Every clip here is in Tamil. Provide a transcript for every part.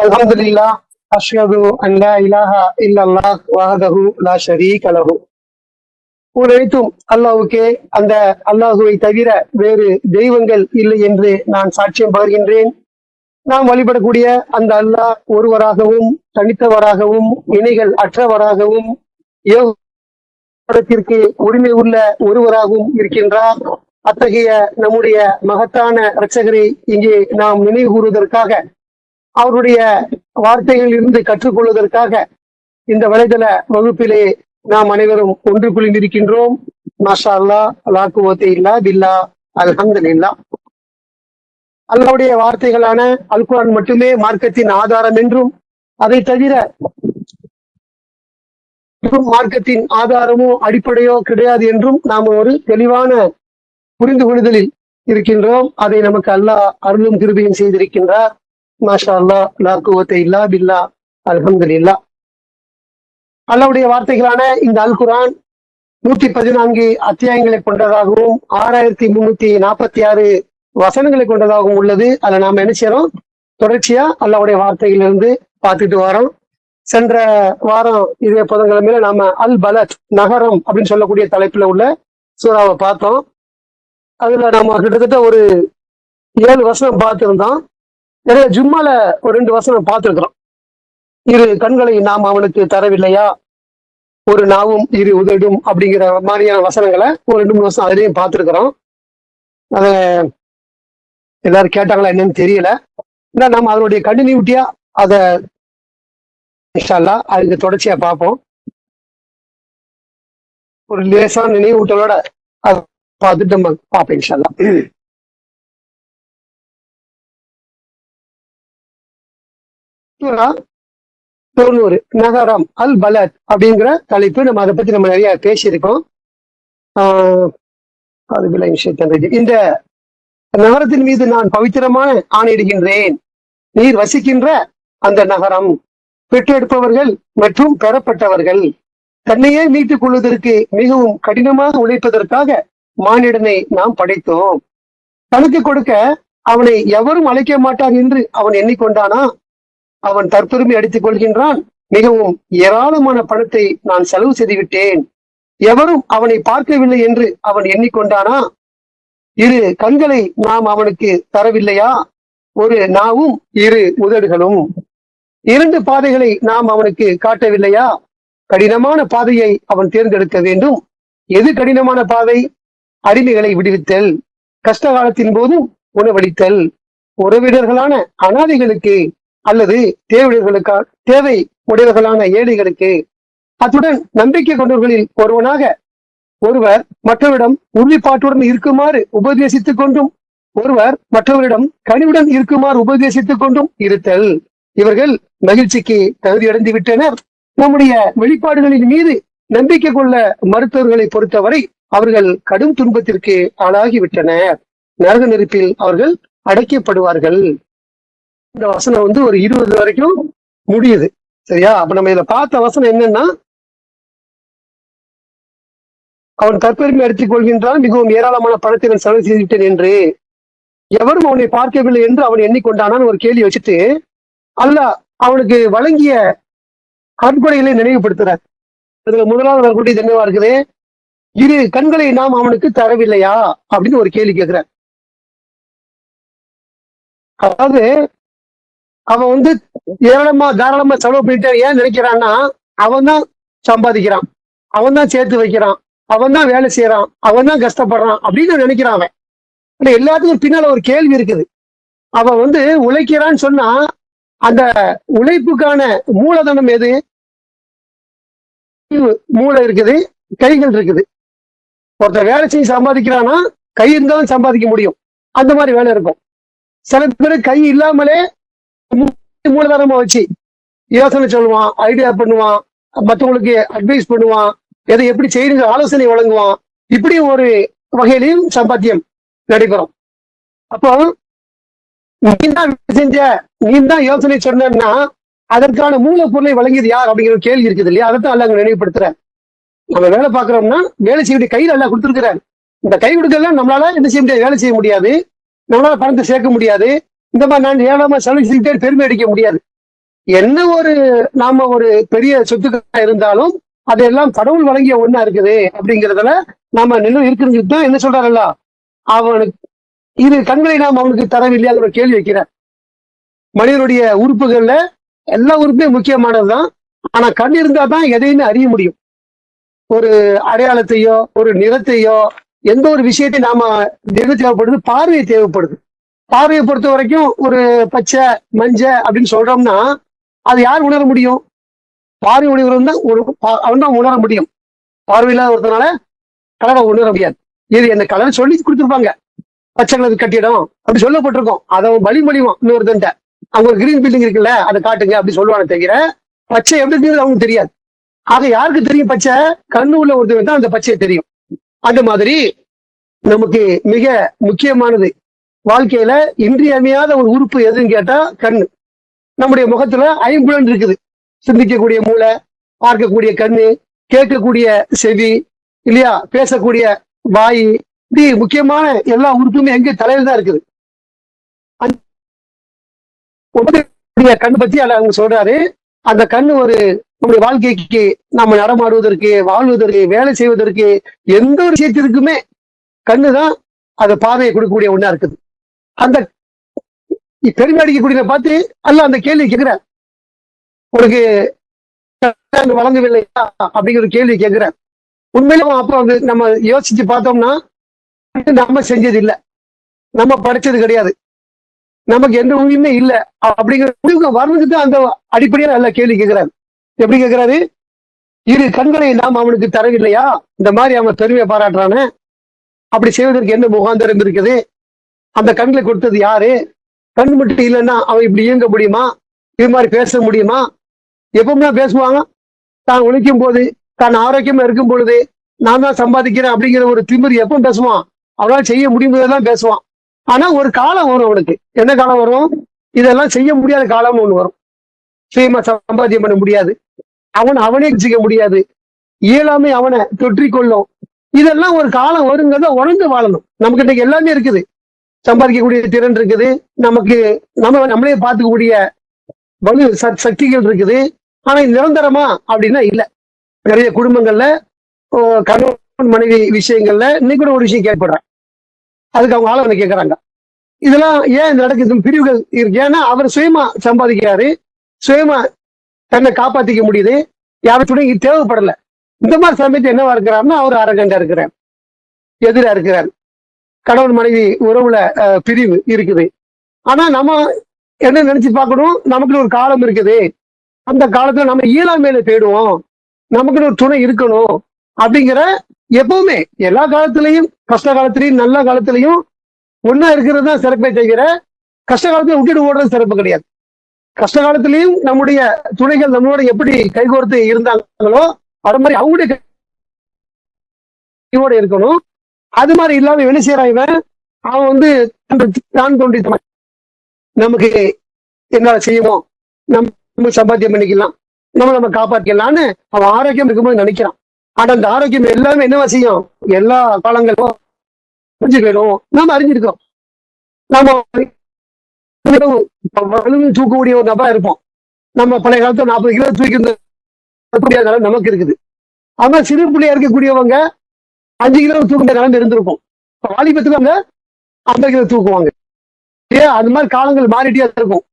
அல்ஹம்துலில்லாஹ் அஷ்ஹது அன் லா இலாஹா இல்லல்லாஹ் வஹ்தஹு லா ஷரீக லஹு. அனைத்தும் அல்லாஹ்வுக்கே, அந்த அல்லாஹுவை தவிர வேறு தெய்வங்கள் இல்லை என்று நான் சாட்சியம் பகர்கின்றேன். நாம் வழிபடக்கூடிய அந்த அல்லாஹ் ஒருவராகவும் தனித்தவராகவும் இணைகள் அற்றவராகவும் ஏகத்திற்கு உரிமை உள்ள ஒருவராகவும் இருக்கின்றார். அத்தகைய நம்முடைய மகத்தான இரட்சகரை இங்கே நாம் நினைவு கூறுவதற்காக, அவருடைய வார்த்தைகளில் இருந்து கற்றுக்கொள்வதற்காக இந்த வலைதள வகுப்பிலே நாம் அனைவரும் ஒன்று குளிந்திருக்கின்றோம். மாஷா அல்லாஹ், லா குவத்த இல்லா பில்லாஹ், அல்ஹம்துலில்லாஹ். அல்லாஹ்வுடைய வார்த்தைகளான அல் குர்ஆன் மட்டுமே மார்க்கத்தின் ஆதாரம் என்றும், அதை தவிர மார்க்கத்தின் ஆதாரமோ அடிப்படையோ கிடையாது என்றும் நாம் ஒரு தெளிவான புரிந்து கொள்ளுதலில் இருக்கின்றோம். அதை நமக்கு அல்லாஹ் அருளும் கிருபையும் செய்திருக்கின்றார். மாஷா அல்லாஹ், லா குவத்த இல்லா பில்லாஹ், அல்ஹம்துலில்லாஹ். அல்லாஹ்வுடைய வார்த்தைகளான இந்த அல் குர்ஆன் 114 அத்தியாயங்களை கொண்டதாகவும் 6346 வசனங்களை கொண்டதாகவும் உள்ளது. அதை நாம என்ன செய்யறோம்? தொடர்ச்சியா அல்லாஹ்வுடைய வார்த்தைகளிலிருந்து பார்த்துட்டு வரோம். சென்ற வாரம் இதே புதன்கிழமையில நாம அல் பலத், நகரம் அப்படின்னு சொல்லக்கூடிய தலைப்புல உள்ள சூறாவை பார்த்தோம். அதுல நாம கிட்டத்தட்ட ஒரு 7 வசனம் பார்த்திருந்தோம். நிறைய ஜும்மால ஒரு 2 வசனம் பார்த்திருக்கிறோம். இரு கண்களை நாம் அவனுக்கு தரவில்லையா, ஒரு நாவும் இரு உதடும் அப்படிங்கிற மாதிரியான வசனங்களை ஒரு 2-3 வருஷம் அதுலயும் பார்த்திருக்கிறோம். அத எல்லாரும் கேட்டாங்களா என்னன்னு தெரியல. நம்ம அதனுடைய கண்டினியூட்டியா அதை இன்ஷா அல்லாஹ் அதுக்கு தொடர்ச்சியா பார்ப்போம். ஒரு லேசான நினைவூட்டலோட அதை பார்த்துட்டு நம்ம பார்ப்போம் இன்ஷா அல்லாஹ். 90 நகரம் அல் பலத் அப்படிங்கிற தலைப்பு. நம்ம அதை பத்தி நம்ம நிறைய பேசியிருக்கோம். இந்த நகரத்தின் மீது நான் பவித்திரமான ஆணையிடுகின்றேன். நீர் வசிக்கின்ற அந்த நகரம் பெற்றெடுப்பவர்கள் மற்றும் பெறப்பட்டவர்கள் தன்னையே மீட்டுக் கொள்வதற்கு மிகவும் கடினமாக உழைப்பதற்காக மானிடனை நாம் படைத்தோம். தனக்கு கொடுக்க அவனை எவரும் அழைக்க மாட்டார் என்று அவன் எண்ணிக்கொண்டானா? அவன் தற்பெருமை அடித்துக் கொள்கின்றான். மிகவும் ஏராளமான பணத்தை நான் செலவு செய்துவிட்டேன், எவரும் அவனை பார்க்கவில்லை என்று அவன் எண்ணிக்கொண்டானா? இரு கண்களை நாம் அவனுக்கு தரவில்லையா, ஒரு நாவும் இரு உதடுகளும்? 2 பாதைகளை நாம் அவனுக்கு காட்டவில்லையா? கடினமான பாதையை அவன் தேர்ந்தெடுக்க வேண்டும். எது கடினமான பாதை? அடிமைகளை விடுவித்தல், கஷ்ட காலத்தின் போதும் உணவளித்தல், உறவினர்களான அனாதைகளுக்கு அல்லது தேவை உடையவர்களான ஏழைகளுக்கு. அத்துடன் நம்பிக்கை கொண்டவர்களில் ஒருவர் மற்றவரிடம் உறுதிப்பாட்டுடன் இருக்குமாறு உபதேசித்துக் கொண்டும் ஒருவர் மற்றவரிடம் கனிவுடன் இருக்குமாறு உபதேசித்துக் கொண்டும் இருத்தல். இவர்கள் மகிழ்ச்சிக்கு தகுதியடைந்து விட்டனர். நம்முடைய வெளிப்பாடுகளின் மீது நம்பிக்கை கொள்ள மருத்துவர்களை பொறுத்தவரை அவர்கள் கடும் துன்பத்திற்கு ஆளாகிவிட்டனர். நரக நெருப்பில் அவர்கள் அடைக்கப்படுவார்கள். இந்த வசனம் ஒரு 20 வரைக்கும் முடியுது. சரியா? அப்ப நம்ம இதுல பார்த்த வசனம் என்னன்னா, அவன் தற்பெருமை அடித்துக் கொள்கின்றான், மிகவும் ஏராளமான பணத்தை நான் செலவு செய்துவிட்டேன் என்று. எவரும் அவனை பார்க்கவில்லை என்று அவன் எண்ணிக்கொண்டானான்னு ஒரு கேள்வி வச்சுட்டு அல்லாஹ் அவனுக்கு வழங்கிய கற்கொடைகளை நினைவுபடுத்துறார். அதுல முதலாவது வரக்கூடிய என்னவா இருக்குது? இரு கண்களை நாம் அவனுக்கு தரவில்லையா அப்படின்னு ஒரு கேள்வி கேட்கிறார். அதாவது அவன் ஏராளமா தாராளமா செலவு பண்ணிட்டு ஏன் நினைக்கிறான்னா, அவன் தான் சம்பாதிக்கிறான், அவன் தான் சேர்த்து வைக்கிறான், அவன் தான் வேலை செய்யறான், அவன் தான் கஷ்டப்படுறான் அப்படின்னு நினைக்கிறான் அவன். எல்லாத்துக்கும் பின்னால ஒரு கேள்வி இருக்குது. அவன் உழைக்கிறான்னு சொன்னா அந்த உழைப்புக்கான மூலதனம் எது? மூளை இருக்குது, கைகள் இருக்குது. ஒருத்தர் வேலை செய்ய சம்பாதிக்கிறான்னா கை இருந்தாலும் சம்பாதிக்க முடியும், அந்த மாதிரி வேலை இருக்கும். சில பேர் கை இல்லாமலே மூலதனமா வச்சு யோசனை சொல்லுவான், ஐடியா பண்ணுவான், மற்றவங்களுக்கு அட்வைஸ் பண்ணுவான், எதை எப்படி செய்யுங்க ஆலோசனை வழங்குவான். இப்படி ஒரு வகையிலையும் சம்பாத்தியம் நடைபெறும். அப்போ நீ தான் செஞ்ச, நீ தான் யோசனை சொன்னா அதற்கான மூலப்பொருளை வழங்கியது யார் அப்படிங்கிற கேள்வி இருக்குது இல்லையா? அதைத்தான் அல்லாஹ் நினைவுபடுத்துற. நம்ம வேலை பார்க்கிறோம்னா வேலை செய்ய கையில் அல்லாஹ் கொடுத்துருக்கிறார். இந்த கை கொடுக்கலாம் நம்மளால என்ன செய்ய முடியாது, வேலை செய்ய முடியாது, நம்மளால பணத்தை சேர்க்க முடியாது, இந்த மாதிரி நான் ஏழாம செலவு செஞ்சுட்டே பெருமை அடிக்க முடியாது. என்ன ஒரு நாம ஒரு பெரிய சொத்துக்கா இருந்தாலும் அதெல்லாம் கடவுள் வழங்கிய ஒண்ணா இருக்குது அப்படிங்கறதுல நாம நின்று இருக்கிறது தான் என்ன சொல்றாருல்ல, அவனுக்கு இது கண்களை நாம் அவனுக்கு தரவில்லையா ஒரு கேள்வி வைக்கிறார். மனிதனுடைய உறுப்புகள்ல எல்லா உறுப்புமே முக்கியமானதுதான். ஆனா கண் இருந்தா தான் எதையுமே அறிய முடியும். ஒரு அடையாளத்தையோ ஒரு நிறத்தையோ எந்த ஒரு விஷயத்தையும் நாம எது தேவைப்படுது, பார்வை தேவைப்படுது. பார்வையை பொறுத்த வரைக்கும் ஒரு பச்சை மஞ்சள் அப்படின்னு சொல்றோம்னா அது யார் உணர முடியும்? பார்வை உடையவன் தான் அவன் தான் உணர முடியும். பார்வை இல்லாத ஒருத்தனால கலரை உணர முடியாது. இது என்ன கலர் சொல்லி கொடுத்துருப்பாங்க, பச்சை கலர் கட்டிடம் அப்படி சொல்லப்பட்டிருக்கோம். அதை அவன் வழிமொழிவான் இன்னொருத்தன்ட்ட. அவங்க ஒரு கிரீன் பில்டிங் இருக்குல்ல அதை காட்டுங்க அப்படி சொல்லுவானே தவிர பச்சை எப்படி இருக்கிறது அவனுக்கு தெரியாது. ஆக யாருக்கு தெரியும் பச்சை? கண்ணு உள்ள ஒருத்தவன் தான் அந்த பச்சையை தெரியும். அந்த மாதிரி நமக்கு மிக முக்கியமானது வாழ்க்கையில இன்றியமையாத ஒரு உறுப்பு எதுன்னு கேட்டா கண்ணு. நம்முடைய முகத்துல ஐம்புலன் இருக்குது. சிந்திக்கக்கூடிய மூளை, பார்க்கக்கூடிய கண்ணு, கேட்கக்கூடிய செவி, இல்லையா, பேசக்கூடிய வாய், இப்படி முக்கியமான எல்லா உறுப்புமே எங்க தலையில தான் இருக்குது. கண்ணு பத்தி அவங்க சொல்றாரு. அந்த கண்ணு ஒரு நம்முடைய வாழ்க்கைக்கு நம்ம நடமாடுவதற்கு, வாழ்வதற்கு, வேலை செய்வதற்கு, எந்த ஒரு விஷயத்திற்குமே கண்ணுதான் அந்த பார்வையை கொடுக்கக்கூடிய ஒண்ணா இருக்குது. அந்த பெருமை அடிக்கக்கூடிய பார்த்து அல்ல அந்த கேள்வி கேட்கிறார், உனக்கு வழங்கவில்லையா அப்படிங்கிற கேள்வி கேட்கிறார். உண்மையில அப்ப வந்து நம்ம யோசிச்சு பார்த்தோம்னா நம்ம செஞ்சது இல்லை, நம்ம படிச்சது கிடையாது, நமக்கு எந்த உரிமையுமே இல்லை அப்படிங்கிற முடிவுக்கு வரணுக்கு அந்த அடிப்படையில நல்ல கேள்வி கேட்கிறாரு. எப்படி கேட்கிறாரு? இரு கண்களை நாம் அவனுக்கு தரவில்லையா? இந்த மாதிரி அவன் பெருமையை பாராட்டுறானே, அப்படி செய்வதற்கு என்ன முகாந்திரம் இருக்குது? அந்த கண்களை கொடுத்தது யாரு? கண் மட்டும் இல்லைன்னா அவன் இப்படி இயங்க முடியுமா? இது மாதிரி பேச முடியுமா? எப்பவுமே பேசுவாங்க, தான் உழைக்கும் போது, தான் ஆரோக்கியமா இருக்கும் பொழுது நான் தான் சம்பாதிக்கிறேன் அப்படிங்கிற ஒரு திமிர் எப்பவும் பேசுவான். அவனால செய்ய முடியும்போதுதான் பேசுவான். ஆனா ஒரு காலம் வரும் அவனுக்கு. என்ன காலம் வரும்? இதெல்லாம் செய்ய முடியாத காலம்னு ஒண்ணு வரும். சுயமா சம்பாத்தியம் பண்ண முடியாது, அவனே செய்ய முடியாது, இயலாமை அவனை தொற்றிக்கொள்ளும். இதெல்லாம் ஒரு காலம் வருங்கிறத உணர்ந்து வாழணும். நமக்கு இன்னைக்கு எல்லாமே இருக்குது, சம்பாதிக்கக்கூடிய திறன் இருக்குது, நமக்கு நம்மளே பார்த்துக்கக்கூடிய வலு சக்திகள் இருக்குது. ஆனா இது நிரந்தரமா அப்படின்னா இல்லை. நிறைய குடும்பங்கள்ல கணவன் மனைவி விஷயங்கள்ல இன்னைக்கு கூட ஒரு விஷயம் கேட்படுறான், அதுக்கு அவங்க ஆளவனை கேட்கறாங்க. இதெல்லாம் ஏன் நடக்குது? பிரிவுகள் இருக்கு. ஏன்னா அவர் சுயமா சம்பாதிக்கிறாரு, சுயமா தன்னை காப்பாத்திக்க முடியுது, யாரும் துணை தேவைப்படல. இந்த மாதிரி சமயத்தை என்னவா இருக்கிறாருன்னா அவர் அரகண்டா இருக்கிறார், எதிரா இருக்கிறார். கணவன் மனைவி உறவுல பிரிவு இருக்குது. ஆனா நம்ம என்ன நினைச்சு பார்க்கணும், நமக்குன்னு ஒரு காலம் இருக்குது, அந்த காலத்துல நம்ம இயலாமையில தேடுவோம், நமக்குன்னு ஒரு துணை இருக்கணும் அப்படிங்கிற எப்பவுமே எல்லா காலத்திலையும், கஷ்ட காலத்திலையும் நல்ல காலத்திலையும் ஒன்னா இருக்கிறது தான் சிறப்பை தவிர கஷ்ட காலத்துல விட்டுட்டு ஓடுறது சிறப்பு கிடையாது. கஷ்ட காலத்திலையும் நம்முடைய துணைகள் நம்மளோட எப்படி கைகோர்த்து இருந்தாங்களோ அது மாதிரி அவங்களுடைய கையோட இருக்கணும். அது மாதிரி இல்லாம என்ன செய்யறான், அவன் வந்து தான் தோன்றி நமக்கு என்ன செய்வோம், நம்ம சம்பாத்தியம் பண்ணிக்கலாம், நம்ம காப்பாற்றிக்கலாம்னு அவன் ஆரோக்கியம் இருக்கும்போது நினைக்கிறான். ஆனா அந்த ஆரோக்கியம் எல்லாமே என்னவா செய்யும், எல்லா காலங்களும் புரிஞ்சுக்கணும். நாம அறிஞ்சிருக்கிறோம், நாம தூக்கக்கூடிய ஒரு நபரா இருப்போம். நம்ம பழைய காலத்துல 40 கிலோ தூக்கி நமக்கு இருக்குது. ஆனா சிறு பிள்ளையா இருக்கக்கூடியவங்க 5 கிலோ தூக்கிற நிலைமை இருந்திருக்கும். வாலிபத்துக்கு அவங்க 50 கிலோ தூக்குவாங்க. அது மாதிரி காலங்கள் மாறிட்டே இருக்கும்.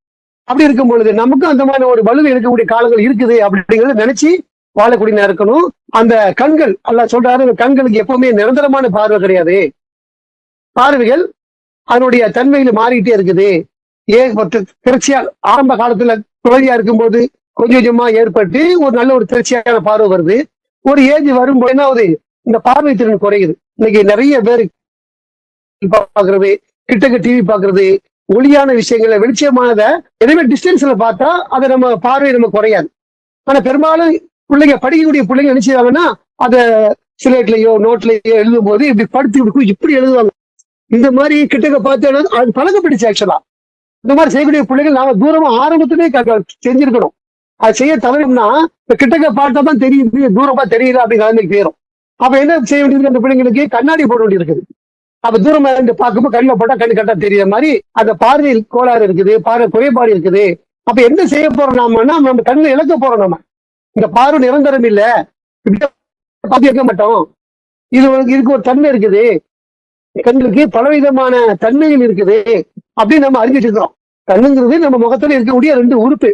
அப்படி இருக்கும் பொழுது நமக்கும் அந்த மாதிரி ஒரு வலுவை இருக்கக்கூடிய காலங்கள் இருக்குது அப்படிங்கிறத நினைச்சு வாழக்கூடிய இருக்கணும். அந்த கண்கள் அல்லாஹ் சொல்றாரு, கண்களுக்கு எப்பவுமே நிரந்தரமான பார்வை கிடையாது. பார்வைகள் அதனுடைய தன்மையில மாறிட்டே இருக்குது. திரட்சியா ஆரம்ப காலத்துல குழந்தையா இருக்கும்போது கொஞ்சம் கொஞ்சமா ஏற்பட்டு ஒரு நல்ல ஒரு திரட்சியான பார்வை வருது. ஒரு ஏஜ் வரும்போது என்ன ஆகுது, இந்த பார்வை திறன் குறையுது. இன்னைக்கு நிறைய பேர் பாக்குறது, கிட்டக்க டிவி பாக்குறது, ஒளியான விஷயங்களை வெளிச்சமானத எதுவுமே டிஸ்டன்ஸ்ல பார்த்தா அதை நம்ம பார்வை நம்ம குறையாது. ஆனா பெரும்பாலும் பிள்ளைங்க படிக்கக்கூடிய பிள்ளைங்க என்ன செய்வாங்கன்னா அதை சிலேட்லயோ நோட்லயோ எழுதும் போது இப்படி படுத்து இப்படி எழுதுவாங்க. இந்த மாதிரி கிட்டக்க பார்த்தோன்னா அது பழக்கப்பட்டுச்சு. ஆக்சுவலா இந்த மாதிரி செய்யக்கூடிய பிள்ளைகள் நாம தூரமா ஆரம்பத்திலே செஞ்சிருக்கணும். அது செய்ய தவறுனா இப்ப கிட்டக்க பார்த்தா தான் தெரியுது, தூரமா தெரியல அப்படி நிலைமைக்கு போயிடும். அப்ப என்ன செய்ய வேண்டியது, அந்த பிள்ளைங்களுக்கு கண்ணாடி போட வேண்டியது இருக்குது. அப்ப தூரமா இருந்து பார்க்கும்போது கண்ணில் போட்டா கண்ணு கட்டா தெரியுற மாதிரி அந்த பார்வையில் கோளாறு இருக்குது, பார்வை குறைபாடு இருக்குது. அப்ப என்ன செய்ய போறோம் நாமன்னா, நம்ம கண்ணை இழக்க போறோம். நம்ம இந்த பார்வை நிரந்தரம் இல்ல, பார்த்து வைக்க மாட்டோம். இதுக்கு ஒரு தன்மை இருக்குது, கண்ணுக்கு பலவிதமான தன்மைகள் இருக்குது அப்படின்னு நம்ம அறிஞ்சிட்டு இருக்கிறோம். கண்ணுங்கிறது நம்ம முகத்துல இருக்கக்கூடிய 2 உறுப்பு.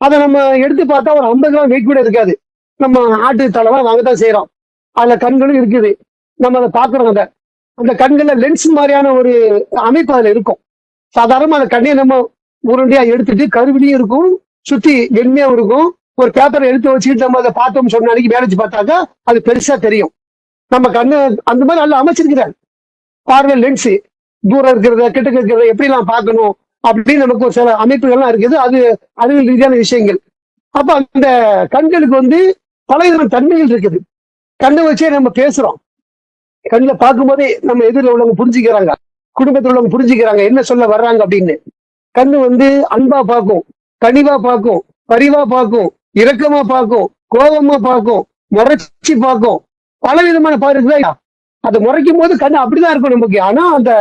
அதை நம்ம எடுத்து பார்த்தா ஒரு 50 கிராம் வெயிட் கூட இருக்காது. நம்ம ஆட்டு தலைவா வாங்கத்தான் செய்யறோம். அதுல கண்களும் இருக்குது. நம்ம அதை பாக்குறோம். அந்த கண்கள்ல லென்ஸ் மாதிரியான ஒரு அமைப்பு அதுல இருக்கும். சாதாரணமா அந்த கண்ணையை நம்ம உருண்டையா எடுத்துட்டு கருவிலையும் இருக்கும், சுத்தி வெண்மையா இருக்கும். ஒரு பேப்பரை எடுத்து வச்சுட்டு நம்ம அதை பார்த்தோம் சொன்ன அன்னைக்கு மேலேஜ் பார்த்தாக்கா அது பெருசா தெரியும். நம்ம கண்ணு அந்த மாதிரி நல்லா அமைச்சிருக்கிறார். பார்வை லென்ஸ் தூரம் இருக்கிறத கிட்ட இருக்கிறத எப்படி எல்லாம் பார்க்கணும் அப்படின்னு நமக்கு ஒரு சில அமைப்புகள்லாம் இருக்குது. அது அறிவியல் ரீதியான விஷயங்கள். அப்ப அந்த கண்களுக்கு பலவிதமான தன்மைகள் இருக்குது. கண்ணை வச்சே நம்ம பேசுறோம். கண்ணில் பார்க்கும்போதே நம்ம எதிரில் உள்ளவங்க புரிஞ்சுக்கிறாங்க, குடும்பத்தில் உள்ளவங்க புரிஞ்சுக்கிறாங்க என்ன சொல்ல வர்றாங்க அப்படின்னு. கண்ணு அன்பா பார்க்கும், கனிவா பார்க்கும், பரிவா பார்க்கும், இரக்கமா பார்க்கும், கோபமா பார்க்கும், முறைச்சி பார்க்கும். பல விதமான பார்வை. அதை முறைக்கும் போது கண்ணு அப்படிதான் இருக்கும் நமக்கு. ஆனா அந்த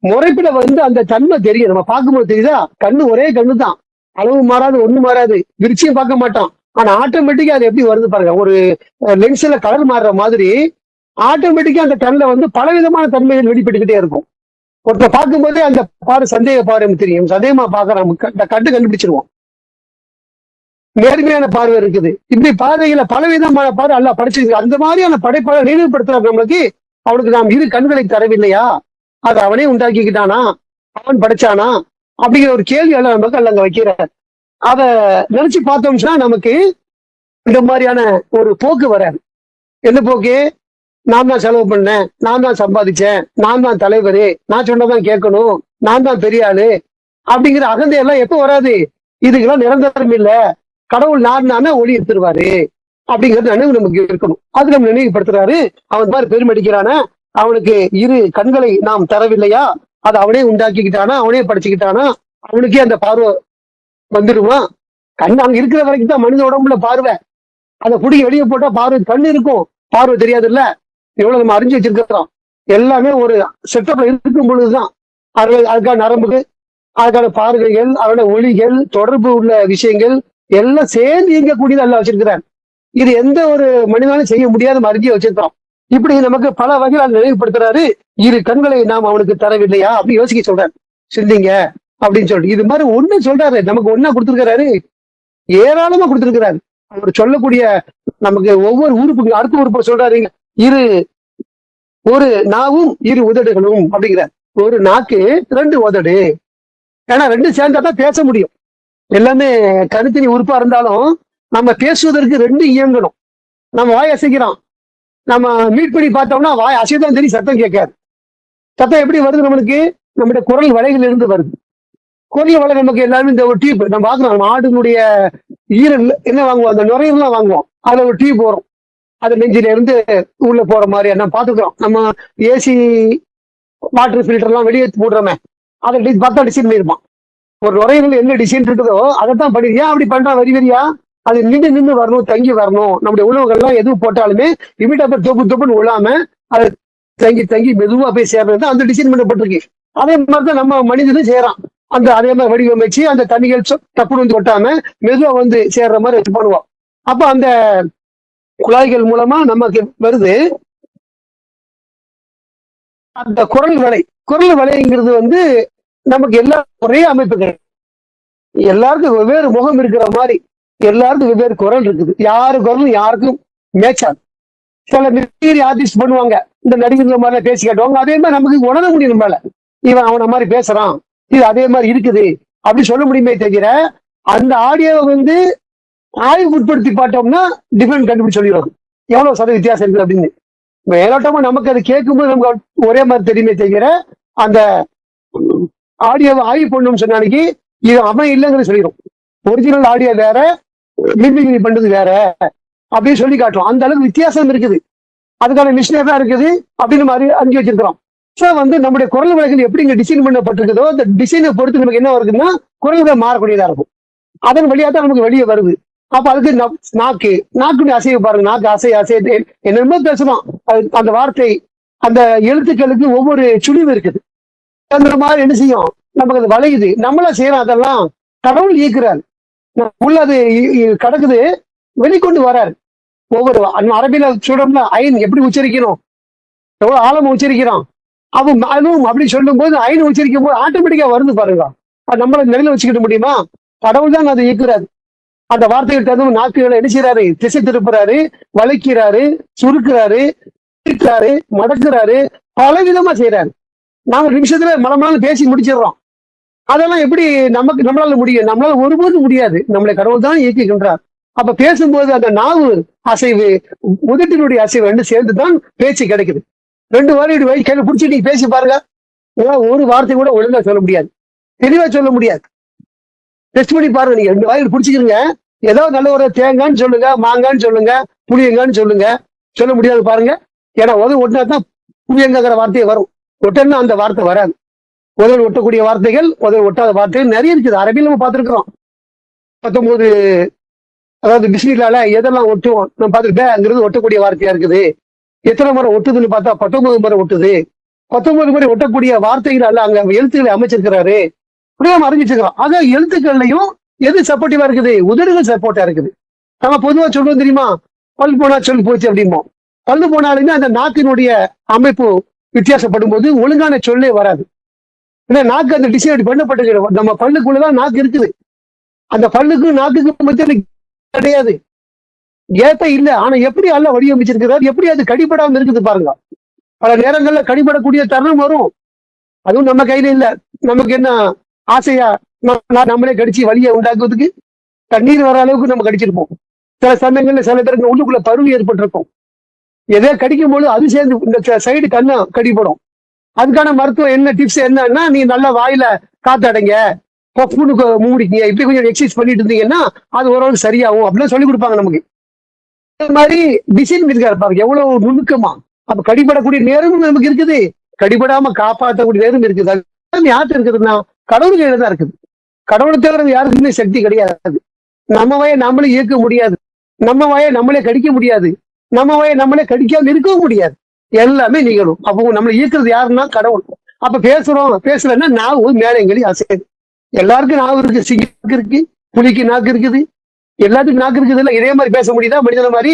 முறைப்பில அந்த தன்மை தெரியும். நம்ம பார்க்கும்போது தெரியுதா, கண்ணு ஒரே கண்ணு தான், அளவு மாறாது, ஒண்ணு மாறாது, விரிச்சியும் பார்க்க மாட்டோம். ஆனா ஆட்டோமேட்டிக்கா அது எப்படி வருது பாருங்க. ஒரு லென்ஸ்ல கலர் மாறுற மாதிரி ஆட்டோமேட்டிக்கா அந்த கண்ணில் பலவிதமான தன்மைகள் வெளிப்பட்டுக்கிட்டே இருக்கும். ஒருத்தர் பார்க்கும்போதே அந்த சந்தேக பார்வை தெரியும். சந்தேகமா பார்க்கறோம், கட்டு கண்டுபிடிச்சிருவோம். நேர்மையான பார்வை இருக்குது. இப்படி பார்வைகளை பலவிதமான பார்வை எல்லாம் படிச்சிருக்கு. அந்த மாதிரியான படைப்பாளர் நினைவுபடுத்துறாரு நம்மளுக்கு. அவனுக்கு நாம் 2 கண்களை தரவில்லையா, அதை அவனே உண்டாக்கிக்கிட்டானா, அவன் படைச்சானா அப்படிங்கிற ஒரு கேள்வி எல்லாம் நமக்கு அங்க வைக்கிறார். அதை நினைச்சு பார்த்தோம்னா நமக்கு இந்த மாதிரியான ஒரு போக்கு வராது. என்ன போக்கு? நான் தான் செலவு பண்ணேன், நான் தான் சம்பாதிச்சேன், நான் தான் தலைவர், நான் சொன்னதான் கேட்கணும், நான் தான் பெரிய ஆளு அப்படிங்கிற அகந்தையெல்லாம் எப்ப வராது? இதுக்கெல்லாம் நிரந்தரம் இல்ல, கடவுள் நானா ஒளி எடுத்துருவாரு அப்படிங்கிறது நினைவு நமக்கு இருக்கணும். அது நம்ம நினைவுபடுத்துறாரு. அவன் மாதிரி பெருமடிக்கிறான, அவனுக்கு 2 கண்களை நாம் தரவில்லையா, அதை அவனே உண்டாக்கிக்கிட்டானா, அவனே படிச்சுக்கிட்டானா, அவனுக்கே அந்த பார்வை வந்துடுவான். கண் அங்க இருக்கிற வரைக்கும் தான் மனித உடம்புல பார்வை. அதை பிடிக்க வெளியே போட்டா பார்வை கண் இருக்கும், பார்வை தெரியாது இல்ல. எவ்வளவு நம்ம அறிஞ்சு வச்சிருக்கிறோம். எல்லாமே ஒரு செட்டப்ல இருக்கும் பொழுதுதான் அதுக்கான நரம்புக்கு, அதுக்கான பார்வைகள், அதோட ஒளிகள், தொடர்பு உள்ள விஷயங்கள் எல்லாம் சேர்ந்து இயங்கக்கூடியது எல்லாம் வச்சிருக்கிறார். இது எந்த ஒரு மனிதனாலும் செய்ய முடியாத அறிஞ்சியை வச்சிருக்கிறோம். இப்படி நமக்கு பல வகையில் நினைவுபடுத்துறாரு. 2 கண்களை நாம் அவனுக்கு தரவில்லையா அப்படி யோசிக்க சொல்றாரு. சிந்திங்க அப்படின்னு சொல்லிட்டு இது மாதிரி ஒண்ணு சொல்றாரு. நமக்கு ஒன்னா கொடுத்திருக்கிறாரு, ஏராளமா கொடுத்திருக்கிறாரு. அவர் சொல்லக்கூடிய நமக்கு ஒவ்வொரு உறுப்புக்கு அடுத்த உறுப்பை சொல்றாரு. ஒரு நாவும் 2 உதடுகளும் அப்படிங்கிறார். ஒரு நாக்கு 2 உதடு. ஏன்னா 2 சேர்ந்தா தான் பேச முடியும். எல்லாமே கருத்தினி உறுப்பா இருந்தாலும் நம்ம பேசுவதற்கு 2 இயங்கணும். நம்ம வாய் அசைக்கிறோம், நம்ம மீட் பண்ணி பார்த்தோம்னா வாய் அசைதான் தெரியும், சத்தம் கேட்காது. சத்தம் எப்படி வருது நம்மளுக்கு? நம்முடைய குரல் வளைகள் இருந்து வருது. குரல் வளை நமக்கு எல்லாருமே இந்த ஒரு டியூப் நம்ம பாக்குறோம். நம்ம ஆடுனுடைய ஈரல் என்ன வாங்குவோம், அந்த நுரையெல்லாம் வாங்குவோம். அதுல ஒரு டியூப் வரும், அது நெஞ்சில இருந்து உள்ள போற மாதிரி நம்ம பாத்துக்கிறோம். நம்ம ஏசி வாட்டர் ஃபில்டர் எல்லாம் வெளியே போடுறோமே, அதை பார்த்தா டிசைன் பண்ணிருப்பான். ஒரு நுரையீரல் என்ன டிசைன் இருக்குதோ அதைத்தான் பண்ணி. ஏன் அப்படி பண்றான்? வரியா அது நின்று வரணும், தங்கி வரணும். நம்முடைய உணவுகள்லாம் எதுவும் போட்டாலுமே இமிட்டா தொப்புன்னு விழாம அது தங்கி மெதுவா போய் சேர்றது அந்த டிசைன் பண்ணப்பட்டிருக்கு. அதே மாதிரிதான் நம்ம மனிதனும் செய்யறான். அதே மாதிரி வடிவமைச்சு அந்த தண்ணிகள் டப்புன்னு ஒட்டாம மெதுவா சேர்ற மாதிரி வச்சு பண்ணுவோம். அப்ப அந்த குழாய்கள் மூலமா நமக்கு வருது அந்த குரல் வலைங்கிறது நமக்கு எல்லா ஒரே அமைப்புகள். எல்லாருக்கும் வெவ்வேறு முகம் இருக்கிற மாதிரி எல்லாருக்கும் வெவ்வேறு குரல் இருக்குது. யாரு குரலும் யாருக்கும் மேட்சாது. சில மிகப்பெரிய ஆர்டிஸ்ட் பண்ணுவாங்க, இந்த நடிகர்கள் மாதிரி பேசி காட்டுவாங்க. அதே மாதிரி நமக்கு உணர முடியும். நம்மளால இவன் அவனை மாதிரி பேசுறான், இது அதே மாதிரி இருக்குது அப்படி சொல்ல முடியுமே தவிர அந்த ஆடியோவை ஆய்வு உட்படுத்தி பார்த்தோம்னா டிஃபரெண்ட் கண்டுபிடிச்சு சொல்லிடுவாங்க எவ்வளவு சதவீத வித்தியாசம் இருக்குது அப்படின்னு. மேலோட்டமா நமக்கு அது கேட்கும்போது நமக்கு ஒரே மாதிரி தெரியுமே தவிர அந்த ஆடியோவை ஆய்வு பண்ணணும்னு சொன்ன அன்னைக்கு இது அவன் இல்லைங்கிற சொல்லிடும். ஒரிஜினல் ஆடியோ வேற, மிமிக்ரி பண்றது வேற அப்படின்னு சொல்லி காட்டுறோம். அந்த அளவுக்கு வித்தியாசம் இருக்குது. அதுக்கான மிஷினரி தான் இருக்குது அப்படின்னு மாதிரி அறிஞ்சு வச்சிருக்கிறோம். ஸோ நம்முடைய குரல் வகைகள் எப்படி இங்க டிசைன் பண்ணப்பட்டிருக்குதோ அந்த டிசைனை பொறுத்து நமக்கு என்ன இருக்குன்னா குரல்கள் மாறக்கூடியதா இருக்கும். அதன் வழியா தான் நமக்கு வெளியே வருது. அப்ப அதுக்கு நாக்குடைய அசைவு பாருங்க. நாக்கு அசை என்னென்னமோ பேசணும். அந்த வார்த்தை அந்த எழுத்துக்களுக்கு ஒவ்வொரு சுழிவு இருக்குது. அந்த மாதிரி என்ன செய்யும், நமக்கு அது வளையுது. நம்மளா செய்யறோம் அதெல்லாம். கடவுள் இயக்குறாரு. உள்ள அது கிடக்குது, வெளிக்கொண்டு வராரு. ஒவ்வொரு அரபியில சொல்றோம்ல, ஐன் எப்படி உச்சரிக்கணும், எவ்வளவு ஆழமா உச்சரிக்கிறான். அதுவும் அப்படி சொல்லும் போது ஐன் உச்சரிக்கும் போது ஆட்டோமேட்டிக்கா வருது பாருங்க. அது நம்மள நிலையில வச்சுக்கிட முடியுமா? கடவுள் தான் அதை இயக்குறாரு. அந்த வார்த்தைகள் தகுந்த நாக்குகளை என்ன செய்யறாரு, திசை திருப்புறாரு, வளைக்கிறாரு, சுருக்குறாரு, மடக்குறாரு, பல விதமா செய்யறாரு. நாம நிமிஷத்துல மலமலாம் பேசி முடிச்சிடறோம். அதெல்லாம் எப்படி நம்மளால முடியும்? நம்மளால ஒருபோதும் முடியாது. நம்மளை கடவுள் தான் இயக்குகின்றார். அப்ப பேசும்போது அந்த நாவு அசைவு, உதட்டினுடைய அசைவு ரெண்டு சேர்ந்துதான் பேச்சு கிடைக்குது. 2 வாரம் கையில பிடிச்சி நீங்க பேசி பாருங்க, ஒரு வார்த்தை கூட ஒழுங்கா சொல்ல முடியாது, தெளிவா சொல்ல முடியாது. டெஸ்ட் பண்ணி பாருங்க. நீங்க 2 வாயில் பிடிச்சிக்கிறீங்க, ஏதோ நல்ல ஒரு தேங்கான்னு சொல்லுங்க, மாங்கான்னு சொல்லுங்க, புளியங்கான்னு சொல்லுங்க, சொல்ல முடியாது பாருங்க. ஏன்னா ஒட்டினா தான் புளியங்கிற வார்த்தையே வரும். ஒட்டன்னா அந்த வார்த்தை வராது. உதல் ஒட்டக்கூடிய வார்த்தைகள், உதல் ஒட்டாத வார்த்தைகள் நிறைய இருக்குது. அரபியில் நம்ம பார்த்துருக்கிறோம். 19 அதாவது பிஸ்மில்லால எதெல்லாம் ஒட்டுவோம் நம்ம பார்த்துட்டு ஒட்டக்கூடிய வார்த்தையா இருக்குது. எத்தனை முறை ஒட்டுதுன்னு பார்த்தா 19 முறை ஒட்டுது. 19 முறை ஒட்டக்கூடிய வார்த்தைகள் அங்க எழுத்துக்களை அமைச்சிருக்கிறாரு. அப்படியே நம்ம அறிஞ்சிருக்கிறோம். ஆக எழுத்துக்கள்லையும் எது சப்போர்ட்டிவா இருக்குது? உதடுகள் சப்போர்ட்டா இருக்குது. நம்ம பொதுவா சொல்றோம் தெரியுமா, பல் போனா சொல்லி போச்சு அப்படிம்போம். பல்லு போனாலுமே அந்த நாக்கினுடைய அமைப்பு வித்தியாசப்படும் போது ஒழுங்கான சொல்லே வராது. ஏன்னா நாக்கு அந்த டிசைட் பண்ணப்பட்டு, நம்ம பல்லுக்குள்ளதான் நாக்கு இருக்குது. அந்த பல்லுக்கும் நாக்குக்கும் மத்திய கிடையாது, ஏத்த இல்ல. ஆனா எப்படி அல்ல வடிவமைச்சிருக்கிறார், எப்படி அது கடிபடாம இருக்குது பாருங்க. பல நேரங்கள்ல கடிபடக்கூடிய தருணம் வரும். அதுவும் நம்ம கையில இல்ல. நமக்கு என்ன ஆசையா நம்மளே கடிச்சு வலியை உண்டாக்குவதுக்கு தண்ணீர் வர அளவுக்கு நம்ம கடிச்சிருப்போம். சில சமயங்கள்ல சில பேருக்கு உள்ளுக்குள்ள பருவு ஏற்பட்டிருக்கும். எதோ கடிக்கும் போது அது சேர்ந்து இந்த சைடு கண்ணு கடிப்படும். அதுக்கான மருத்துவம் என்ன, டிப்ஸ் என்னன்னா, நீ நல்லா வாயில காத்தடைங்க, பப்புன்னு மூடிக்கீங்க, இப்படி கொஞ்சம் எக்ஸசைஸ் பண்ணிட்டு இருந்தீங்கன்னா அது ஓரளவு சரியாகும் அப்படின்னு சொல்லி கொடுப்பாங்க நமக்கு. இந்த மாதிரி டிசைன் இருக்காரு பாருங்க, எவ்வளவு நுணுக்கமா. அப்ப கடிபடக்கூடிய நேரமும் நமக்கு இருக்குது, கடிபடாம காப்பாற்றக்கூடிய நேரம் இருக்குது. அது யார்கிட்ட இருக்குதுன்னா கடவுள் கையில தான் இருக்குது. கடவுளை தவிர யாருக்குமே சக்தி கிடையாது. நம்ம வாயை நம்மளே இயக்க முடியாது, நம்ம வாயை நம்மளே கடிக்க முடியாது, நம்ம வாயை நம்மளே கடிக்காம இருக்கவும் முடியாது. எல்லாமே நிகழும். அப்போ நம்மளை இயக்குறது யாருன்னா கடவுள். அப்ப பேசுறேன்னா நாவு மேலங்கடி அசையுது. எல்லாருக்கும் நாவு இருக்கு, சிங்கம் இருக்கு, புலிக்கு நாக்கு இருக்குது, எல்லாத்துக்கும் நாக்கு இருக்குது. இல்ல இதே மாதிரி பேச முடியுதா? மனிதன மாதிரி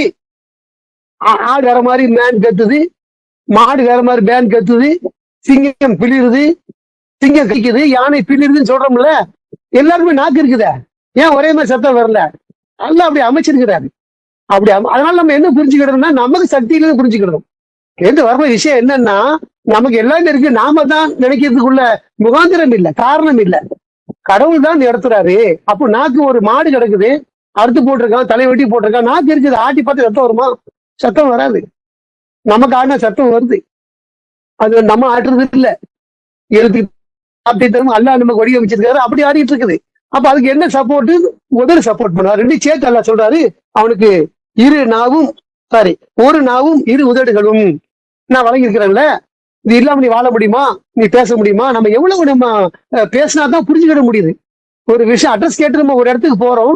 ஆடு வேற மாதிரி மேன் கத்துது, மாடு வேற மாதிரி பேன் கத்துது, சிங்கம் பிளிருது, சிங்கம் கடிக்குது, யானை பிளிருதுன்னு சொல்றோம்ல. எல்லாருக்குமே நாக்கு இருக்குதா? ஏன் ஒரே மாதிரி சத்தம் வரல? அல்ல அப்படி அமைச்சிருக்கிறாரு. அப்படி அதனால நம்ம என்ன புரிஞ்சுக்கிடணும்னா, நமக்கு சக்தியில புரிஞ்சுக்கிடணும். எந்த வர்ற விஷயம் என்னன்னா, நமக்கு எல்லாமே இருக்கு, நாம தான் நினைக்கிறதுக்குள்ள முகாந்திரம் இல்லை, காரணம் இல்லை, கடவுள் தான் நடத்துறாரு. அப்போ நாக்கு ஒரு மாடு கிடக்குது, அறுத்து போட்டிருக்கான், தலை வெட்டி போட்டிருக்கான், நாக்கு இருக்குது, ஆட்டி பார்த்து சத்தம் வருமா? சத்தம் வராது. நமக்கு ஆடினா சத்தம் வருது, அது நம்ம ஆட்டுறது இல்லை. எழுத்து அல்ல நமக்கு வடிவமைச்சிருக்காரு, அப்படி ஆடிட்டு இருக்குது. அப்ப அதுக்கு என்ன சப்போர்ட்? உதடு சப்போர்ட் பண்ணுவார். 2 சேர்த்து அல்ல சொல்றாரு, அவனுக்கு ஒரு நாவும் 2 உதடுகளும் நான் வழங்கியிருக்கிறேன்ல. இது இல்லாம நீ வாழ முடியுமா? நீ பேச முடியுமா? நம்ம எவ்வளவு நம்ம பேசினாதான் புரிஞ்சுக்கிட முடியுது. ஒரு விஷயம் அட்ரஸ் கேட்டு நம்ம ஒரு இடத்துக்கு போறோம்,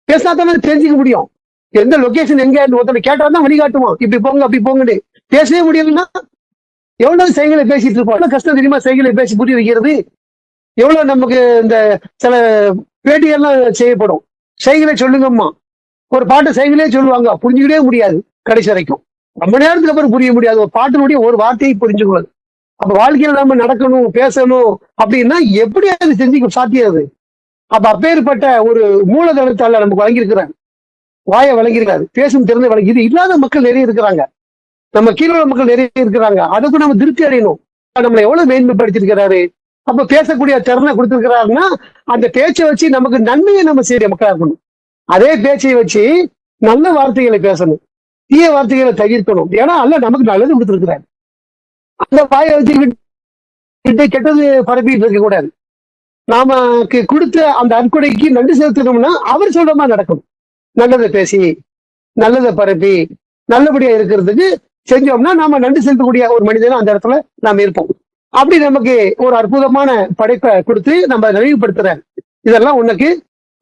பேசினா தான் தெரிஞ்சுக்க முடியும். எந்த லொகேஷன் எங்க ஒருத்தனை கேட்டாதான் வழிகாட்டுவான், இப்படி போங்க அப்படி போங்கன்னு. பேசவே முடியலன்னா எவ்வளவு செய்களை பேசிட்டு இருப்போம். எவ்வளவு கஷ்டம் தெரியுமா செய்களை பேசி புரிய வைக்கிறது. எவ்வளவு நமக்கு இந்த சில பேட்டிகள்லாம் செய்யப்படும், செய்களை சொல்லுங்கம்மா, ஒரு பாட்டை செய்களே சொல்லுவாங்க, புரிஞ்சுக்கிட்டே முடியாது கடைசி வரைக்கும். ரொம்ப நேரத்துக்கு அப்புறம் புரிய முடியாது ஒரு பாட்டினுடைய ஒரு வார்த்தையை புரிஞ்சுக்கூடாது. அப்ப வாழ்க்கையில நம்ம நடக்கணும், பேசணும் அப்படின்னா எப்படி அது செஞ்சுக்க சாத்தியது? அப்ப அப்பேற்பட்ட ஒரு மூலதனத்தால நமக்கு வழங்கியிருக்கிறாங்க, வாயை வழங்கியிருக்காரு, பேசும் திறனை வழங்கி. இது இல்லாத மக்கள் நிறைய இருக்கிறாங்க, நம்ம கீழே உள்ள மக்கள் நிறைய இருக்கிறாங்க. அதுக்கு நம்ம திருப்தி அடையணும். நம்மளை எவ்வளவு மேன்மைப்படுத்திருக்கிறாரு. அப்ப பேசக்கூடிய திறனை கொடுத்திருக்கிறாருன்னா அந்த பேச்சை வச்சு நமக்கு நன்மையை நம்ம செய்ய மக்களா இருக்கணும். அதே பேச்சை வச்சு நல்ல வார்த்தைகளை பேசணும், தீய வார்த்தைகளை தவிர்க்கணும். ஏன்னா அல்ல நமக்கு நல்லது கொடுத்திருக்கிறார். அந்த வாயை வச்சுக்கிட்டு கெட்டது பரப்பிட்டு இருக்க கூடாது. நமக்கு கொடுத்த அந்த அற்கொடைக்கு நன்றி செலுத்தணும்னா அவர் சொல்ற மாதிரி நடக்கணும். நல்லதை பேசி, நல்லதை பரப்பி, நல்லபடியா இருக்கிறதுக்கு செஞ்சோம்னா நாம நன்றி செலுத்தக்கூடிய ஒரு மனிதனும் அந்த இடத்துல நாம இருப்போம். அப்படி நமக்கு ஒரு அற்புதமான படைப்பை கொடுத்து நம்ம நினைவுபடுத்துற, இதெல்லாம் உனக்கு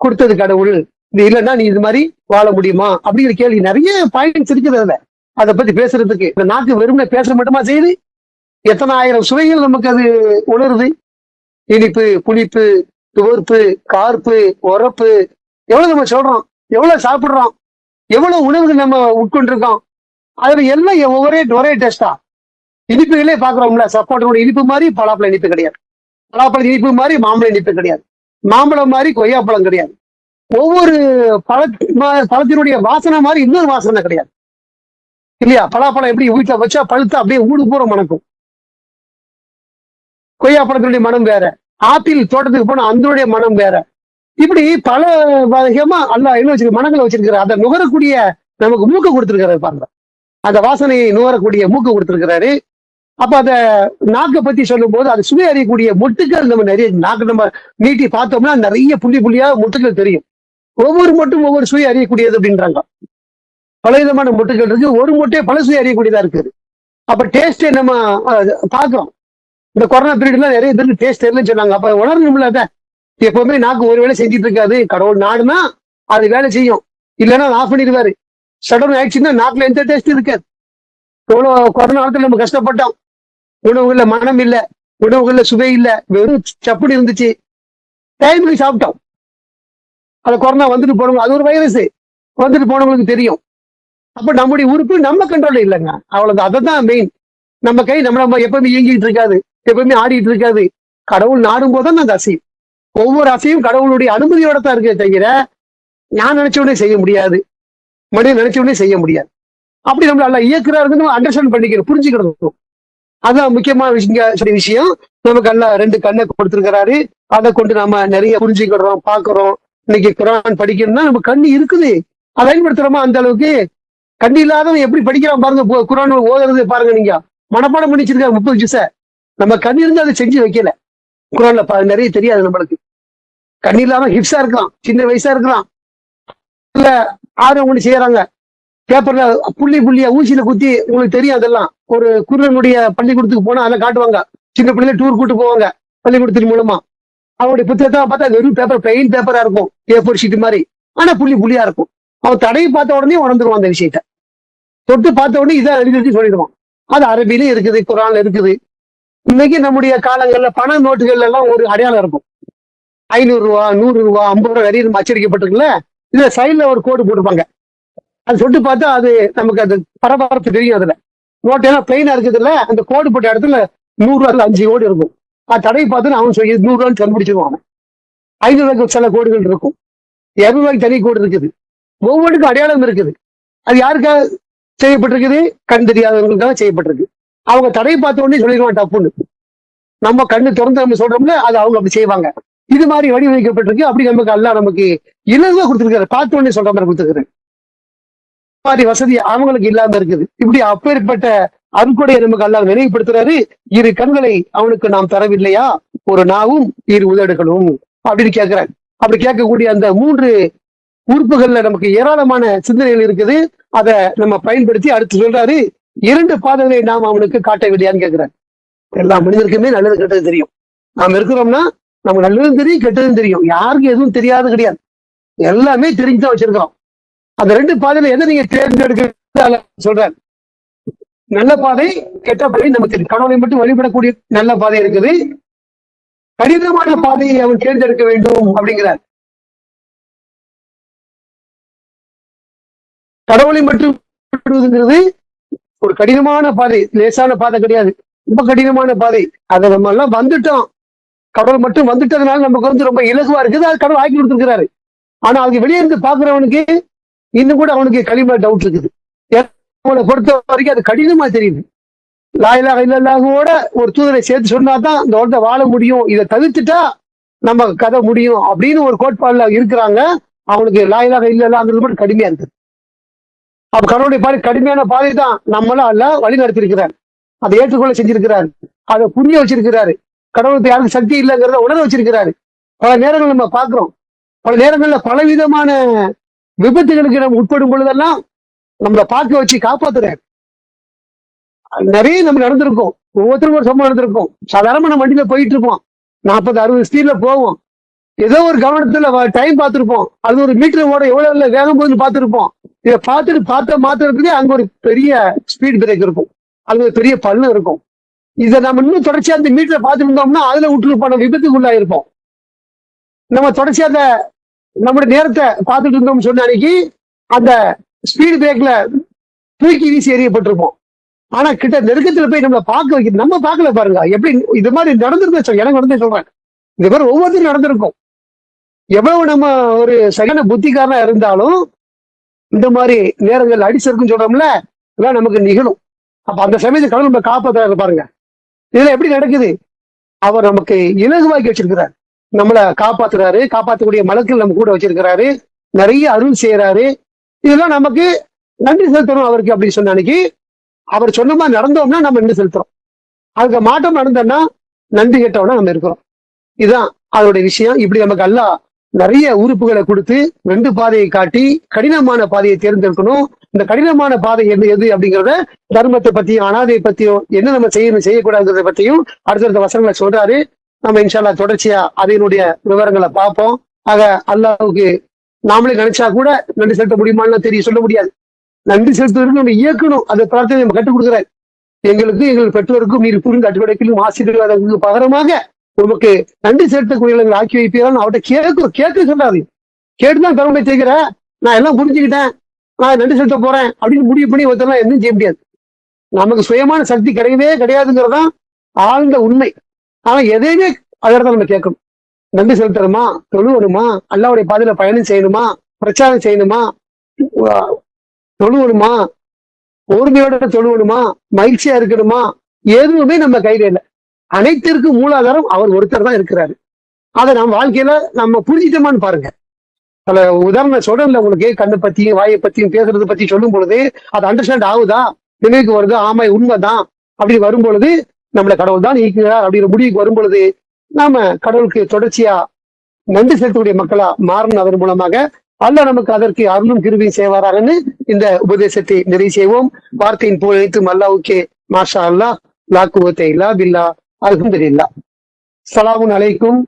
கொடுத்தது கடவுள், இது இல்லைன்னா நீ இது மாதிரி வாழ முடியுமா அப்படிங்கிற கேள்வி நிறைய பாயிண்ட்ஸ் இருக்குது. அதுல அதை பத்தி பேசுறதுக்கு இந்த நாக்கு வெறுமனே பேச மட்டுமா செய்யுது? எத்தனை ஆயிரம் சுவைகள் நமக்கு அது உணருது. இனிப்பு, புளிப்பு, துவர்ப்பு, கார்ப்பு, உரப்பு, எவ்வளவு நம்ம சொல்றோம், எவ்வளவு சாப்பிடுறோம், எவ்வளவு உணவுகள் நம்ம உட்கொண்டிருக்கோம். அதுல எல்லாம் ஒரே டேஸ்டா. இனிப்புகளே பாக்குறோம்ல, சப்போட்டோட இனிப்பு மாதிரி பலாப்பழம் இனிப்பு கிடையாது, பலாப்பழம் இனிப்பு மாதிரி மாம்பழம் இனிப்பு கிடையாது, மாம்பழம் மாதிரி கொய்யாப்பழம் கிடையாது. ஒவ்வொரு பழ பழத்தினுடைய வாசனை மாதிரி இன்னொரு வாசனை கிடையாது இல்லையா? பலாப்பழம் எப்படி வீட்டுல வச்சா பழுத்தா அப்படியே ஊடு பூர மணக்கும், கொய்யாப்பழத்தினுடைய மனம் வேற, ஆப்பிள் தோட்டத்துக்கு போனா அதனுடைய மனம் வேற. இப்படி பல வகையமா அல்ல என்ன வச்சிருக்க மனங்களை வச்சிருக்கிற அதை நுகரக்கூடிய நமக்கு மூக்க கொடுத்திருக்கிறாரு பாருங்க. அந்த வாசனையை நுகரக்கூடிய மூக்க கொடுத்திருக்கிறாரு. அப்ப அத நாக்கை பத்தி சொல்லும் போது அது சுவை அறியக்கூடிய மொட்டுக்கள் நம்ம நிறைய நாக்கு நம்ம நீட்டி பார்த்தோம்னா நிறைய புள்ளி புள்ளியா மொட்டுக்கள் தெரியும். ஒவ்வொரு மொட்டும் ஒவ்வொரு சுவை அறியக்கூடியது அப்படின்றாங்க. பலவிதமான மொட்டுகள் இருக்கு, ஒரு மொட்டே பல சுவை அறியக்கூடியதா இருக்குது. அப்ப டேஸ்ட் நம்ம பாக்குறோம். இந்த கொரோனா பீரியட்ல நிறைய பேருக்கு டேஸ்ட் தெரியலன்னு சொன்னாங்க. அப்ப உணரணும்ல, அத எப்பவுமே நாக்கு ஒரு வேலை செஞ்சுட்டு இருக்காது. கடவுள் நாடுனா அது வேலை செய்யும், இல்லைன்னா ஆஃப் பண்ணிடுவாரு. சடவுன் ஆயிடுச்சுன்னா நாக்குல எந்த டேஸ்ட் இருக்காது. எவ்வளவு கொரோனா காலத்துல நம்ம கஷ்டப்பட்டோம். உணவுகள்ல மனம் இல்ல, உணவுகள்ல சுவை இல்ல, வெறும் சப்புடி இருந்துச்சு. டைமுக்கு சாப்பிட்டோம். அது கொரோனா வந்துட்டு போனவங்க, அது ஒரு வைரஸ், வந்துட்டு போனவங்களுக்கு தெரியும். அப்ப நம்முடைய உறுப்பு நம்ம கண்ட்ரோல்ல இல்லைங்க, அவ்வளவுதான். அதுதான் மெயின். நம்ம கை நம்ம எப்பவுமே இயங்கிட்டு இருக்காது, எப்பவுமே ஆடிட்டு இருக்காது. கடவுள் நாடும் போதுதான் அந்த அசையும். ஒவ்வொரு அசையும் கடவுளுடைய அனுமதியோட தான் இருக்கே தவிர நான் நினைச்ச உடனே செய்ய முடியாது, மனிதன் நினைச்ச உடனே செய்ய முடியாது. அப்படி நம்ம நல்லா இயக்குறாருன்னு நம்ம அண்டர்ஸ்டாண்ட் பண்ணிக்கணும், புரிஞ்சுக்கணும். அதான் முக்கியமான விஷயம். நமக்கு எல்லாம் 2 கண்ணை கொடுத்திருக்கிறாரு. அதை கொண்டு நாம நிறைய புரிஞ்சுக்கிறோம், பாக்குறோம். இன்னைக்கு குரான் படிக்கணும்னா நம்ம கண்ணு இருக்குது, அதை பயன்படுத்துறோமா? அந்த அளவுக்கு கண்ணு இல்லாதவன் எப்படி படிக்கிறான் பாருங்க. குரான் ஓதுறது பாருங்க, நீங்க மனப்பாடம் பண்ணி வச்சிருக்காரு 30 ஜூஸ. நம்ம கண்ணு இருந்து அதை செஞ்சு வைக்கல. குரான்ல நிறைய தெரியாது நம்மளுக்கு. கண்ணு இல்லாம ஹிப்ஸா இருக்கலாம், சின்ன வயசா இருக்கலாம், இல்ல ஆர்வம் கொண்டு செய்யறாங்க. பேப்பர்ல புள்ளி புள்ளியா ஊசியில குத்தி, உங்களுக்கு தெரியும் அதெல்லாம். ஒரு குருவனுடைய பள்ளிக்கூடத்துக்கு போனா அதை காட்டுவாங்க. சின்ன பிள்ளைல டூர் கூட்டு போவாங்க பள்ளிக்கூடத்தின் மூலமா. அவனுடைய புத்தகத்தை பார்த்தா வெறும் பேப்பர், பிளைன் பேப்பரா இருக்கும், A4 ஷீட் மாதிரி. ஆனா புள்ளி புள்ளியா இருக்கும். அவன் தடையை பார்த்த உடனே உணர்ந்துருவான் அந்த விஷயத்த. தொட்டு பார்த்த உடனே இதான் எழுதி சொல்லிடுவான். அது அரபிலையும் இருக்குது, குரான்ல இருக்குது. இன்னைக்கு நம்முடைய காலங்கள்ல பண நோட்டுகள்ல எல்லாம் ஒரு அடையாளம் இருக்கும். 500 ரூபா, 100 ரூபா, 50 ரூபா நிறைய அச்சடிக்கப்பட்டிருக்குல்ல, இதுல சைட்ல ஒரு கோடு போட்டிருப்பாங்க. அது சொட்டு பார்த்தா அது நமக்கு அது பரபரப்பு தெரியும். அதுல நோட்டு எல்லாம் பிளைனா இருக்குதுல்ல, அந்த கோடு போட்ட இடத்துல 100 ரூபாய்ல 5 கோடு இருக்கும். அது தடையை பார்த்து அவன் சொல்லி 100 ரூபான்னு கண்டுபிடிச்சிருவான். 500 ரூபாய்க்கு சில கோடுகள் இருக்கும், 200 ரூபாய்க்கு தனி கோடு இருக்குது. ஒவ்வொன்றுக்கும் அடையாளம் இருக்குது. அது யாருக்காக செய்யப்பட்டிருக்குது? கண் தெரியாதவங்களுக்காக செய்யப்பட்டிருக்கு. அவங்க தடையை பார்த்த உடனே சொல்லிடுவான் டப்புன்னு. நம்ம கண்ணு திறந்து நம்ம சொல்றோம்ல, அது அவங்க அப்படி செய்வாங்க. இது மாதிரி வடிவமைக்கப்பட்டிருக்கு. அப்படி நமக்கு எல்லாம் நமக்கு இலகுவா கொடுத்துருக்காரு, பார்த்த உடனே சொல்ற மாதிரி கொடுத்துருக்காரு. மாதிரி வசதி அவங்களுக்கு இல்லாம இருக்குது. இப்படி அப்பேற்பட்ட அருட்கொடையை நமக்கு எல்லாம் நினைவுபடுத்துறாரு. 2 கண்களை அவனுக்கு நாம் தரவில்லையா, ஒரு நாவும் 2 உதடுகளும் அப்படின்னு கேட்கிறார். அப்படி கேட்கக்கூடிய அந்த 3 உறுப்புகள்ல நமக்கு ஏராளமான சிந்தனைகள் இருக்குது. அதை நம்ம பயன்படுத்தி அடுத்து சொல்றாரு, 2 பாதங்களை நாம் அவனுக்கு காட்டவில்லையான்னு கேட்கிறார். எல்லா மனிதருக்குமே நல்லது கெட்டது தெரியும். நாம் இருக்கிறோம்னா நமக்கு நல்லதும் தெரியும், கெட்டதும் தெரியும். யாருக்கும் எதுவும் தெரியாது கிடையாது, எல்லாமே தெரிஞ்சுதான் வச்சிருக்கிறோம். அந்த 2 பாதையில எதை நீங்க தேர்ந்தெடுக்க சொல்றாரு. நல்ல பாதை, கெட்ட பாதை நமக்கு தெரியும். கடவுளை மட்டும் வழிபடக்கூடிய நல்ல பாதை இருக்குது, கடினமான பாதையை அவன் தேர்ந்தெடுக்க வேண்டும் அப்படிங்கிறார். கடவுளை மட்டும் வழிபடுவதுங்கிறது ஒரு கடினமான பாதை, லேசான பாதை கிடையாது, ரொம்ப கடினமான பாதை. அதை நம்ம எல்லாம் வந்துட்டோம். கடவுள் மட்டும் வந்துட்டதுனால நமக்கு வந்து ரொம்ப இலகுவா இருக்குது, அது கடவுள் ஆக்கி கொடுத்துருக்கிறாரு. ஆனா அதுக்கு வெளியே இருந்து பாக்குறவனுக்கு இன்னும் கூட அவனுக்கு களிமா டவுட் இருக்குது. அவனை பொறுத்த வரைக்கும் அது கடினமா தெரியுது. லா இலாஹ இல்லல்லாஹோட ஒரு தூதரை சேர்த்து சொன்னாதான் இந்த உலகத்தை வாழ முடியும், இதை தவிர்த்துட்டா நம்ம கதை முடியும் அப்படின்னு ஒரு கோட்பாடுல இருக்கிறாங்க. அவனுக்கு லா இலாஹ இல்லல்லாஹ்ங்கிறது மட்டும் கடுமையா இருக்குது. அப்ப கடவுளுடைய பாதை கடுமையான பாதை தான் நம்மளாம் அல்ல வழி நடத்திருக்கிறார், அதை ஏற்றுக்கொள்ள செஞ்சிருக்கிறாரு, அதை புரிய வச்சிருக்கிறாரு. கடவுளுக்கு யாருக்கு சக்தி இல்லைங்கிறத உணர வச்சிருக்கிறாரு. பல நேரங்கள் நம்ம பாக்குறோம், பல நேரங்கள்ல பலவிதமான விபத்துகளுக்கு நம்ம உட்படும் பொழுதெல்லாம் நம்மளை பார்க்க வச்சு காப்பாத்துறாரு. நிறைய நம்ம நடந்திருக்கோம், ஒவ்வொருத்தருக்கும் ஒரு சம்பவம் நடந்திருக்கும். சாதாரண நம்ம வண்டியில போயிட்டு இருப்போம், 40-60 ஸ்பீட்ல போவோம். ஏதோ ஒரு கவனத்துல டைம் பார்த்திருப்போம், அது ஒரு மீட்டர் ஓட எவ்வளவு வேகம் போகுதுன்னு பார்த்திருப்போம். இதை பார்த்த மாத்திரத்துலயே அங்க ஒரு பெரிய ஸ்பீட் பிரேக் இருக்கும், அது ஒரு பெரிய பள்ளம் இருக்கும். இதை நம்ம இன்னும் தொடர்ச்சியா அந்த மீட்டரை பார்த்துட்டு இருந்தோம்னா அதுல விட்டுருப்போம், நம்ம விபத்துக்குள்ளாயிருப்போம். நம்ம தொடர்ச்சியா அந்த நம்முடைய நேரத்தை பார்த்துட்டு இருந்தோம்னு சொன்ன அன்னைக்கு அந்த ஸ்பீடு பிரேக்ல தூக்கி வீசி எறியப்பட்டிருப்போம். ஆனா கிட்ட நெருக்கத்துல போய் நம்ம பார்க்க வைக்க நம்ம பார்க்கல பாருங்க. எப்படி இது மாதிரி நடந்திருந்தேன் எனக்கு நடந்தே சொல்றேன். இது மாதிரி ஒவ்வொருத்தரும் நடந்திருக்கும். எவ்வளவு நம்ம ஒரு சகன புத்திக்காரனா இருந்தாலும் இந்த மாதிரி நேரங்கள் அடிச்சிருக்குன்னு சொல்றோம்ல, இதெல்லாம் நமக்கு நிகழும். அப்ப அந்த சமயத்தை கடவுள் நம்ம காப்பாத்துறாரு பாருங்க. இதுல எப்படி நடக்குது? அவர் நமக்கு இலகுவாக்கி வச்சிருக்கிறார். நம்மளை காப்பாத்துறாரு, காப்பாற்றக்கூடிய மலக்கள் நம்ம கூட வச்சிருக்கிறாரு, நிறைய அருள் செய்யறாரு. இதெல்லாம் நமக்கு நன்றி செலுத்தணும் அவருக்கு அப்படின்னு சொன்ன அன்னைக்கு அவர் சொன்ன மாதிரி நடந்தோம்னா நம்ம நன்றி செலுத்துறோம். அதுக்கு மாற்றம் நடந்தோம்னா நன்றி கேட்டோம்னா நம்ம இருக்கிறோம். இதுதான் அதோட விஷயம். இப்படி நமக்கு எல்லாம் நிறைய உறுப்புகளை கொடுத்து 2 பாதையை காட்டி கடினமான பாதையை தேர்ந்தெடுக்கணும். இந்த கடினமான பாதை எது அப்படிங்கிறத தர்மத்தை பத்தியும் அனாதையை பத்தியும் என்ன நம்ம செய்யணும் செய்யக்கூடாதுங்கிறத பத்தியும் அடுத்தடுத்த வசனங்களை சொல்றாரு. நம்ம இன்ஷால்லா தொடர்ச்சியா அதனுடைய விவரங்களை பார்ப்போம். ஆக அல்லாஹ்வுக்கு நாமளே நினைச்சா கூட நன்றி செலுத்த முடியுமான்னு தெரிய சொல்ல முடியாது. நன்றி செலுத்துவதற்கு நம்ம இயக்கணும். அதை பிரார்த்தனை நம்ம கற்றுக் கொடுக்குறாரு. எங்களுக்கு எங்கள் பெற்றோருக்கும் நீர் புரிந்து அட்டுவடைக்கும் ஆசீர்வாதங்களுக்கு பகரமாக உமக்கு நன்றி செலுத்தக்கூடியவங்களை ஆக்கி வைப்பீர்கள் அவர்கிட்ட கேட்க சொல்லாது. கேட்டுதான் பெருமை செய்கிற நான் எல்லாம் புரிஞ்சுக்கிட்டேன், நான் நன்றி செலுத்த போறேன் அப்படின்னு முடிவு பண்ணி ஒருத்தரெல்லாம் எதுவும் செய்ய முடியாது. நமக்கு சுயமான சக்தி கிடையவே கிடையாதுங்கிறதான் ஆழ்ந்த உண்மை. ஆனா எதையுமே அதற்கு நம்ம கேட்கணும். நன்றி செலுத்தணுமா, தொழுவணுமா, அல்லாவுடைய பாதையில பயணம் செய்யணுமா, பிரச்சாரம் செய்யணுமா, தொழுவணுமா, ஓர்மையோட தொழுவணுமா, மகிழ்ச்சியா இருக்கணுமா, எதுவுமே நம்ம கையில இல்லை. அனைத்திற்கும் மூலாதாரம் அவர் ஒருத்தர் தான் இருக்கிறாரு. அதை நம்ம வாழ்க்கையில நம்ம புரிஞ்சிட்டோமான்னு பாருங்க. பல உதாரணம் சொல்றேன்ல உங்களுக்கு, கண்ணை பத்தியும் வாயை பத்தியும் பேசுறதை பத்தி சொல்லும் பொழுது அது அண்டர்ஸ்டாண்ட் ஆகுதா, நினைவுக்கு வருதா, ஆமா உண்மைதான் அப்படி வரும் பொழுது நம்மளை கடவுள் தான் நீக்கிறார் அப்படிங்கிற முடிவுக்கு வரும் பொழுது நாம கடவுளுக்கு தொடர்ச்சியா நன்றி செலுத்தக்கூடிய மக்களா மாறணும். அதன் மூலமாக அல்லாஹ் நமக்கு அதற்கு அருளும் கிருபையும் செய்வாராகன்னு இந்த உபதேசத்தை நிறைவு செய்வோம். வார்த்தையின் போல் அனைத்தும் அல்லாஹ்வுக்கே. மாஷா அல்லாஹ், லா குவத்த இல்லா பில்லா, அல்ஹம்துலில்லாஹ். ஸலாமுன் அலைக்கும்.